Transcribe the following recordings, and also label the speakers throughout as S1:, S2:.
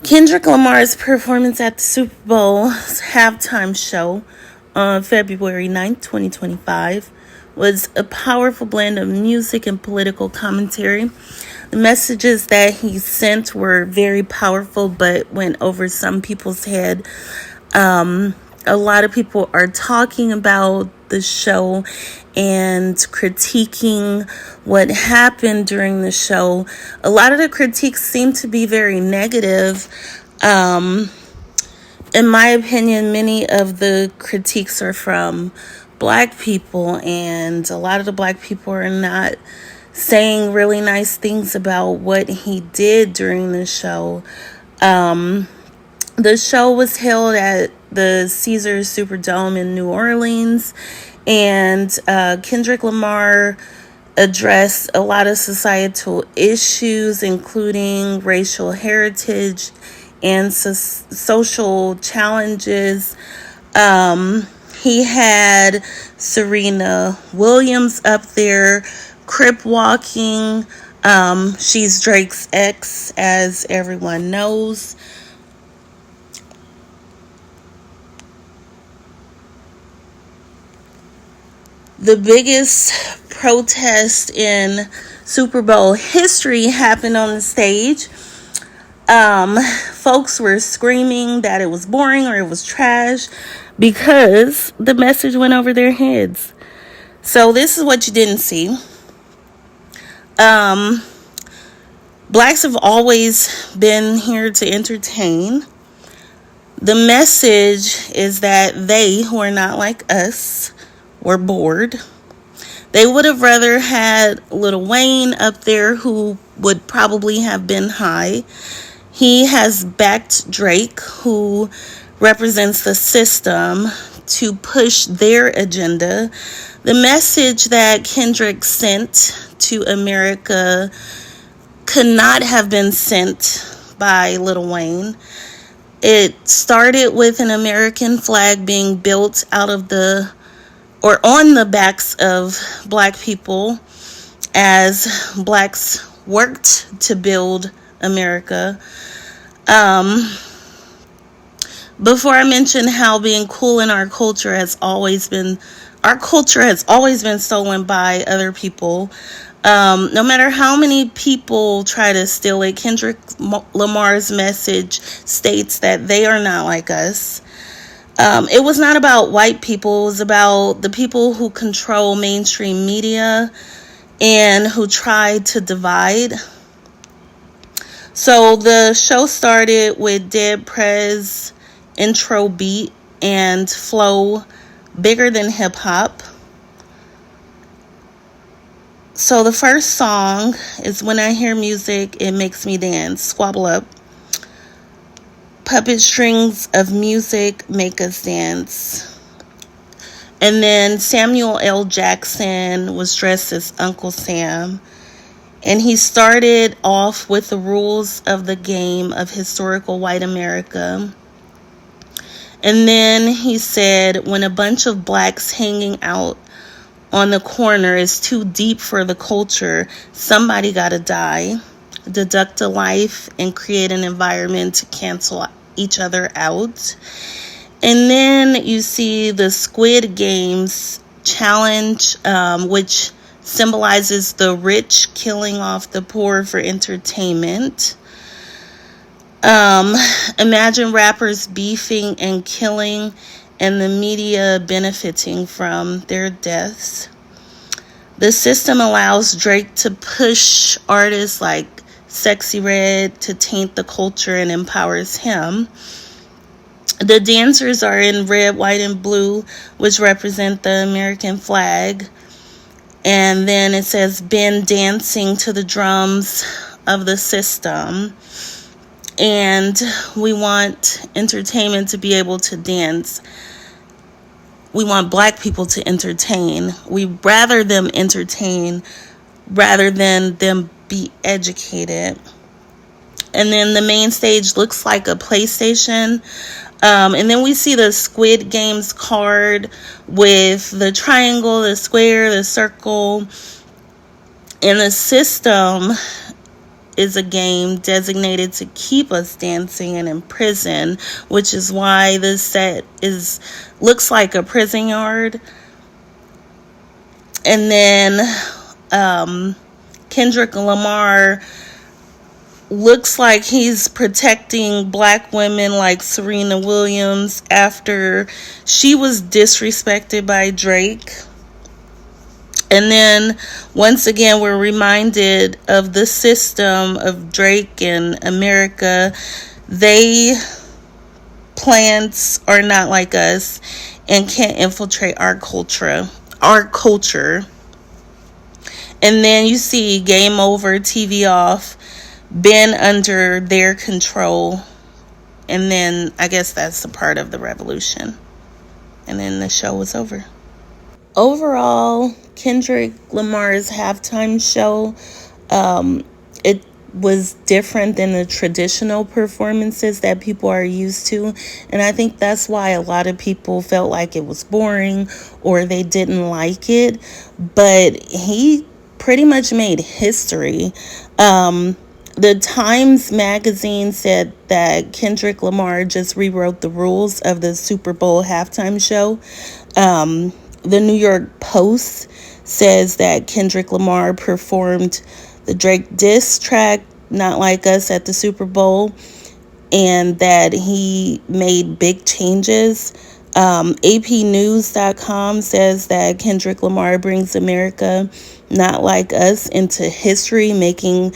S1: Kendrick Lamar's performance at the Super Bowl halftime show on February 9th, 2025, was a powerful blend of music and political commentary. The messages that he sent were very powerful, but went over some people's head. A lot of people are talking about the show and critiquing what happened during the show. A lot of the critiques seem to be very negative. In my opinion, many of the critiques are from Black people, and a lot of the Black people are not saying really nice things about what he did during the show. The show was held at the Caesars Superdome in New Orleans, and Kendrick Lamar addressed a lot of societal issues, including racial heritage and social challenges. He had Serena Williams up there, crip walking. She's Drake's ex, as everyone knows. The biggest protest in Super Bowl history happened on the stage. Folks were screaming that it was boring or it was trash because the message went over their heads. So this is what you didn't see. Blacks have always been here to entertain. The message is that they, who are not like us, were bored. They would have rather had Lil Wayne up there, who would probably have been high. He has backed Drake, who represents the system, to push their agenda. The message that Kendrick sent to America could not have been sent by Lil Wayne. It started with an American flag being built out of on the backs of Black people as Blacks worked to build America. Before I mention how being cool in our culture has always been stolen by other people. No matter how many people try to steal it, Kendrick Lamar's message states that they are not like us. It was not about white people. It was about the people who control mainstream media and who try to divide. So the show started with Dead Prez intro beat and flow bigger than hip hop. So the first song is When I Hear Music, It Makes Me Dance, Squabble Up. Puppet strings of music make us dance. And then Samuel L. Jackson was dressed as Uncle Sam. And he started off with the rules of the game of historical white America. And then he said, when a bunch of blacks hanging out on the corner is too deep for the culture, somebody gotta die, deduct a life, and create an environment to cancel each other out. And then you see the Squid Games challenge, which symbolizes the rich killing off the poor for entertainment. Imagine rappers beefing and killing and the media benefiting from their deaths. The system allows Drake to push artists like Sexy Red to taint the culture and empowers him. The dancers are in red, white, and blue, which represent the American flag. And then it says, been dancing to the drums of the system. And we want entertainment to be able to dance. We want Black people to entertain. We'd rather them entertain rather than them be educated. And then the main stage looks like a PlayStation. And then we see the Squid Games card with the triangle, the square, the circle. And the system is a game designated to keep us dancing and in prison, which is why this set looks like a prison yard. And then Kendrick Lamar looks like he's protecting black women like Serena Williams after she was disrespected by Drake. And then once again, we're reminded of the system of Drake and America. Plants are not like us and can't infiltrate our culture. And then you see Game Over, TV Off, been under their control. And then I guess that's a part of the revolution. And then the show was over. Overall, Kendrick Lamar's halftime show, it was different than the traditional performances that people are used to. And I think that's why a lot of people felt like it was boring or they didn't like it. But he pretty much made history. The Times magazine said that Kendrick Lamar just rewrote the rules of the Super Bowl halftime show. The New York Post says that Kendrick Lamar performed the Drake diss track, Not Like Us, at the Super Bowl, and that he made big changes. APnews.com says that Kendrick Lamar brings America, Not Like Us, into history, making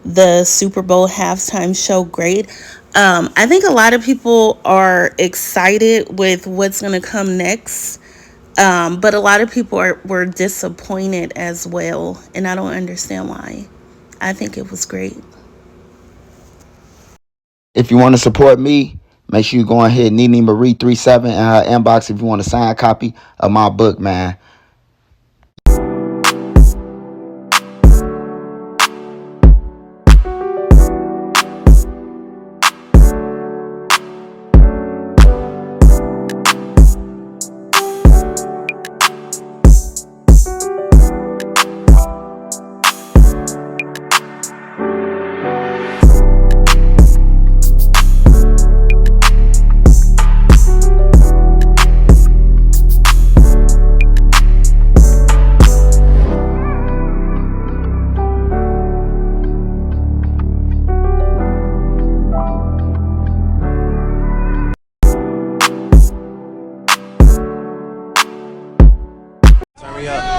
S1: the Super Bowl halftime show great. I think a lot of people are excited with what's going to come next. But a lot of people were disappointed as well, and I don't understand why. I think it was great.
S2: If you want to support me, make sure you go ahead and Nene Marie 37 in her inbox if you want a signed copy of my book, man.
S3: Turn me up.